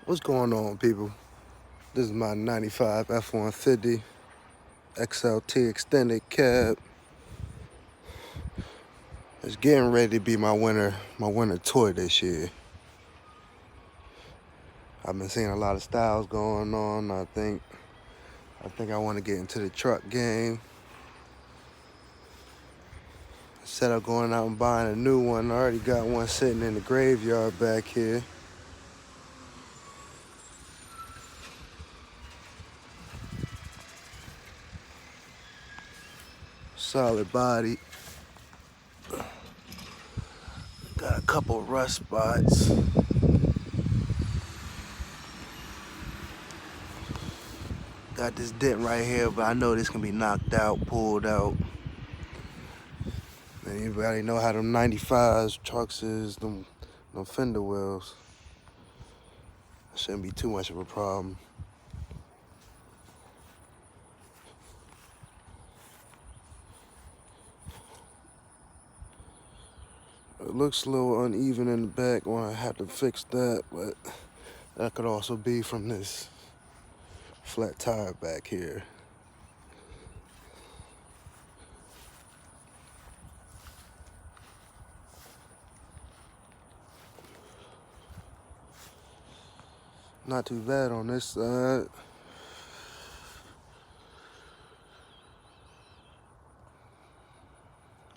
What's going on, people? This is my 95 F150 XLT extended cab. It's getting ready to be my winter toy this year. I've been seeing a lot of styles going on. I think I want to get into the truck game. Instead of going out and buying a new one, I already got one sitting in the graveyard back here. Solid body. Got a couple rust spots. Got this dent right here, but I know this can be knocked out, pulled out. Anybody know how them 95's trucks is, them fender wells. Shouldn't be too much of a problem. It looks a little uneven in the back. I have to fix that, but that could also be from this flat tire back here. Not too bad on this side.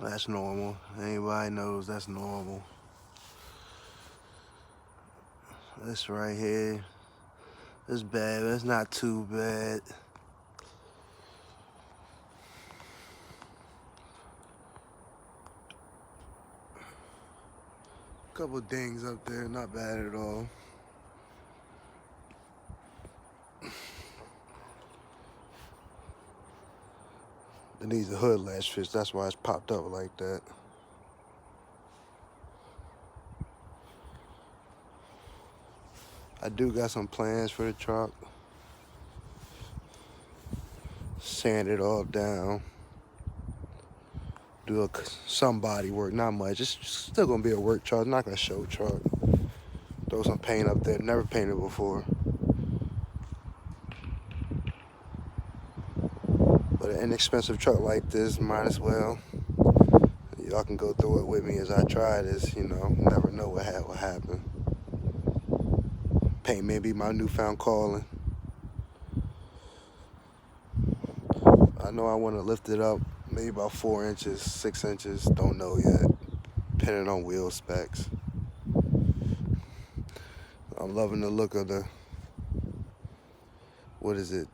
That's normal. Anybody knows that's normal. This right here, it's bad, but it's not too bad. Couple dings up there, not bad at all. It needs a hood latch fix, that's why it's popped up like that. I do got some plans for the truck. Sand it all down. Do some body work, not much. It's still gonna be a work truck, not gonna show truck. Throw some paint up there, never painted before. But an inexpensive truck like this, might as well. Y'all can go through it with me as I try this, never know what will happen. Paint may be my newfound calling. I know I want to lift it up maybe about 4 inches, 6 inches, don't know yet, depending on wheel specs. I'm loving the look of the,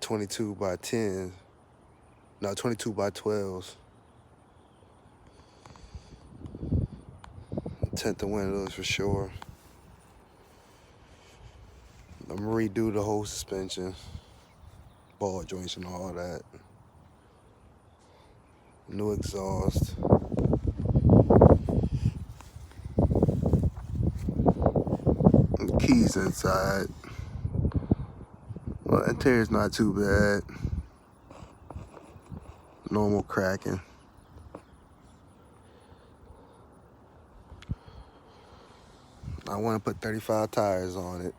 22 by 10, no, 22 by 12s. Tint the windows for sure. I'm gonna redo the whole suspension, ball joints and all that. New exhaust. The keys inside. Well, interior's not too bad. Normal cracking. I want to put 35 tires on it.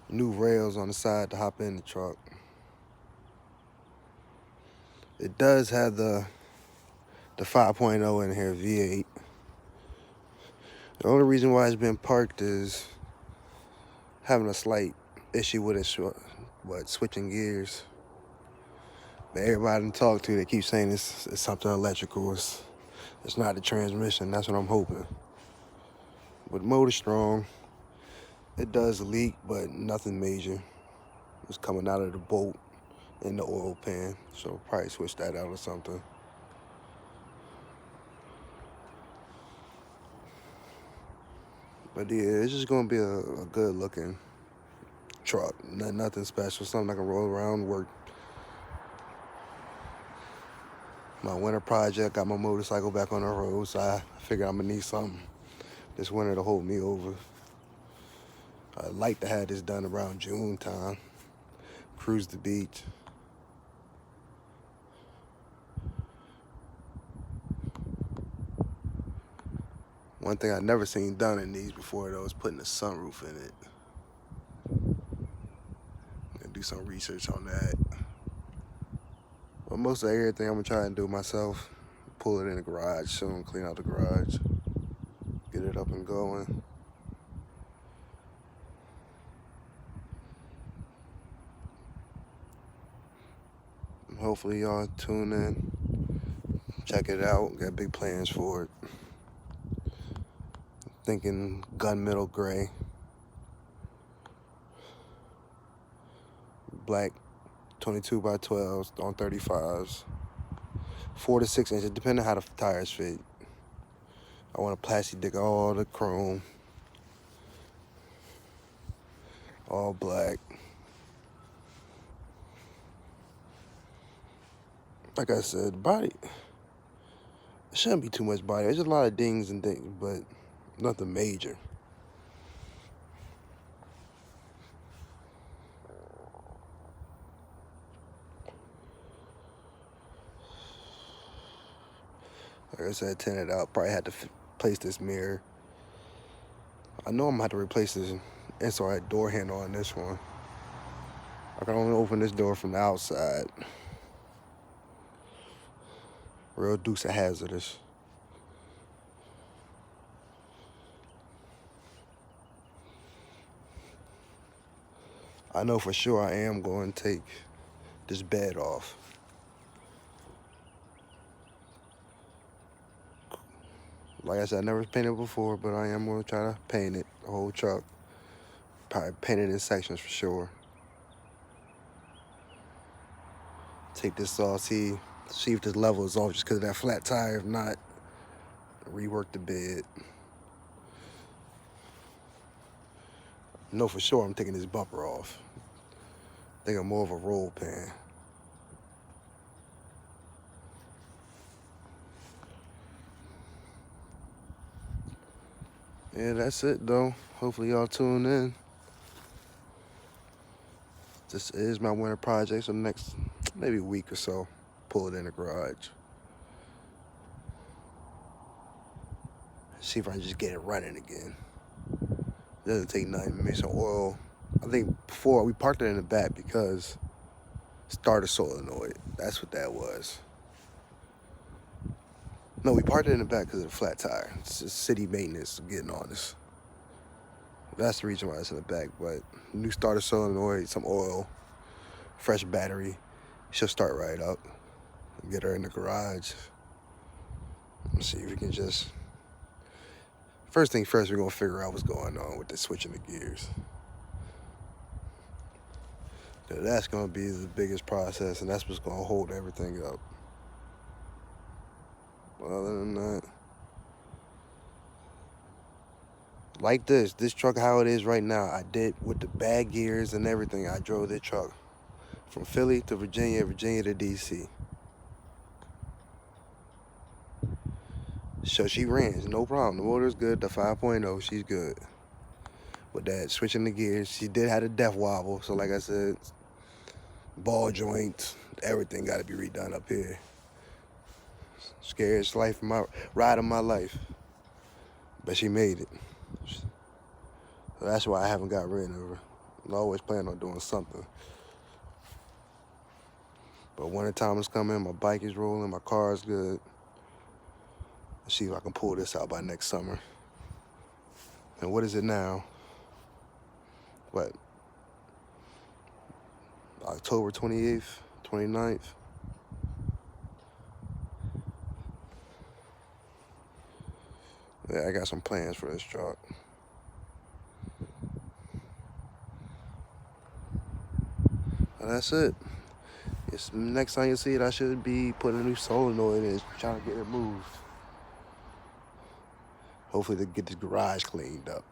New rails on the side to hop in the truck. It does have the 5.0 in here, V8. The only reason why it's been parked is having a slight issue with it, switching gears. But everybody I talk to, they keep saying it's something electrical. It's not the transmission. That's what I'm hoping. But the motor's strong. It does leak, but nothing major. It's coming out of the bolt in the oil pan, so I'll probably switch that out or something. But yeah, it's just gonna be a good looking truck. Nothing special, something I can roll around, work. My winter project, got my motorcycle back on the road, so I figured I'm gonna need something this winter to hold me over. I'd like to have this done around June time. Cruise the beach. One thing I've never seen done in these before though is putting a sunroof in it. I'm gonna do some research on that. But most of everything I'm gonna try and do myself. Pull it in the garage soon, clean out the garage, get it up and going. Hopefully y'all tune in, check it out, got big plans for it. Thinking gunmetal gray, black 22 by 12s on 35s, 4 to 6 inches, depending on how the tires fit. I want to plastic dig all the chrome, all black. Like I said, body, it shouldn't be too much body. There's just a lot of dings and things, but nothing major. Like I said, tinted out. Probably had to replace this mirror. I know I'm gonna have to replace this inside door handle on this one. I can only open this door from the outside. Real Dukes of Hazardous. I know for sure I am going to take this bed off. Like I said, I never painted before, but I am going to try to paint it, the whole truck. Probably paint it in sections for sure. Take this off, see if this level is off just because of that flat tire. If not, rework the bed. I know for sure I'm taking this bumper off. I think I'm more of a roll pan. Yeah, that's it though. Hopefully y'all tune in. This is my winter project, so next maybe week or so, pull it in the garage. See if I can just get it running again. It doesn't take nothing, make some oil. I think before we parked it in the back because starter solenoid. That's what that was. No, we parked it in the back because of the flat tire. It's just city maintenance getting on this. That's the reason why it's in the back. But new starter solenoid, some oil, fresh battery. She'll start right up. Get her in the garage. Let's see if we can just... First thing first, we're going to figure out what's going on with the switching the gears. That's going to be the biggest process, and that's what's going to hold everything up. Other than that, like this truck how it is right now, I did with the bag gears and everything. I drove this truck from Philly to Virginia, Virginia to DC. So she ran, no problem. The motor's good, the 5.0, she's good. With that, switching the gears, she did have a death wobble. So like I said, ball joints, everything got to be redone up here. Scariest ride of my life. But she made it. So that's why I haven't got rid of her. I always plan on doing something. But winter time is coming, my bike is rolling, my car is good. Let's see if I can pull this out by next summer. And what is it now? What? October 28th, 29th? Yeah, I got some plans for this truck. And that's it. Next time you see it, I should be putting a new solenoid in it, trying to get it moved. Hopefully to get this garage cleaned up.